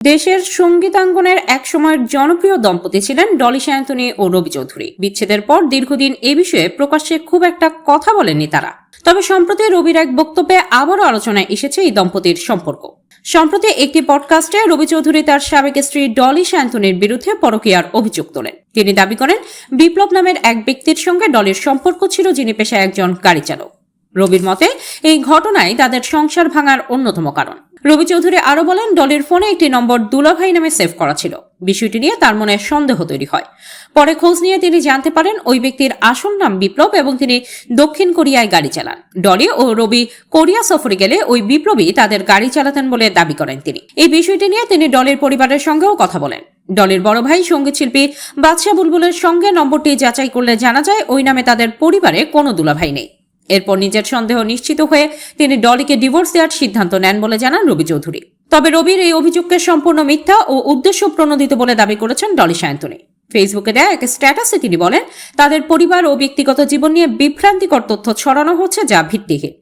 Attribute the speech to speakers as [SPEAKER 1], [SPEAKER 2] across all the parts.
[SPEAKER 1] দেশের সঙ্গীতাঙ্গনের এক সময়ের জনপ্রিয় দম্পতি ছিলেন ডলি সায়ন্তনী ও রবি চৌধুরী। বিচ্ছেদের পর দীর্ঘদিন এ বিষয়ে প্রকাশ্যে খুব একটা কথা বলেননি তারা। তবে সম্প্রতি রবির এক বক্তব্যে আবারও আলোচনায় এসেছে এই দম্পতির সম্পর্ক। সম্প্রতি একটি পডকাস্টে রবি চৌধুরী তার সাবেক স্ত্রী ডলি সায়ন্তনীর বিরুদ্ধে পরকীয়ার অভিযোগ তোলেন। তিনি দাবি করেন, বিপ্লব নামের এক ব্যক্তির সঙ্গে ডলির সম্পর্ক ছিল, যিনি পেশায় একজন গাড়ি চালক। রবির মতে এই ঘটনায় তাদের সংসার ভাঙার অন্যতম কারণ। রবি চৌধুরী আরো বলেন, ডলির ফোনে একটি নম্বর দুলাভাই নামে সেভ করা ছিল। বিষয়টি নিয়ে তার মনে সন্দেহ তৈরি হয়। পরে খোঁজ নিয়ে তিনি জানতে পারেন ওই ব্যক্তির আসল নাম বিপ্লব এবং তিনি দক্ষিণ কোরিয়ায় গাড়ি চালান। ডলি ও রবি কোরিয়া সফরে গেলে ওই বিপ্লবী তাদের গাড়ি চালাতেন বলে দাবি করেন তিনি। এই বিষয়টি নিয়ে তিনি ডলির পরিবারের সঙ্গেও কথা বলেন। ডলির বড় ভাই সঙ্গীত শিল্পী বাদশা বুলবুলের সঙ্গে নম্বরটি যাচাই করলে জানা যায় ওই নামে তাদের পরিবারে কোনো দুলাভাই নেই। এরপর নিজের সন্দেহ নিশ্চিত হয়ে তিনি ডলিকে ডিভোর্স দেওয়ার সিদ্ধান্ত নেন বলে জানান রবি চৌধুরী। তবে রবির এই অভিযোগকে সম্পূর্ণ মিথ্যা ও উদ্দেশ্য প্রণোদিত বলে দাবি করেছেন ডলি সায়ন্তনী। ফেসবুকে দেয়া এক স্ট্যাটাসে তিনি বলেন, তাদের পরিবার ও ব্যক্তিগত জীবন নিয়ে বিভ্রান্তিকর তথ্য ছড়ানো হচ্ছে, যা ভিত্তিহীন।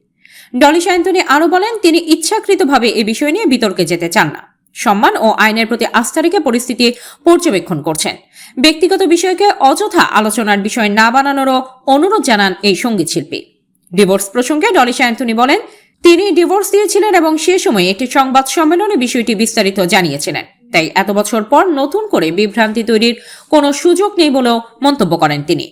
[SPEAKER 1] ডলি সায়ন্তনী আরো বলেন, তিনি ইচ্ছাকৃতভাবে এ বিষয় নিয়ে বিতর্কে যেতে চান না। সম্মান ও আইনের প্রতি আস্থা রেখে পরিস্থিতি পর্যবেক্ষণ করছেন। ব্যক্তিগত বিষয়কে অযথা আলোচনার বিষয় না বানানোরও অনুরোধ জানান এই সঙ্গীত শিল্পী। ডিভোর্স প্রসঙ্গে ডলি সায়ন্তনী বলেন, তিনি ডিভোর্স দিয়েছিলেন এবং সে সময় একটি সংবাদ সম্মেলনে বিষয়টি বিস্তারিত জানিয়েছিলেন। তাই এত বছর পর নতুন করে বিভ্রান্তি তৈরির কোনো সুযোগ নেই বলেও মন্তব্য করেন তিনি।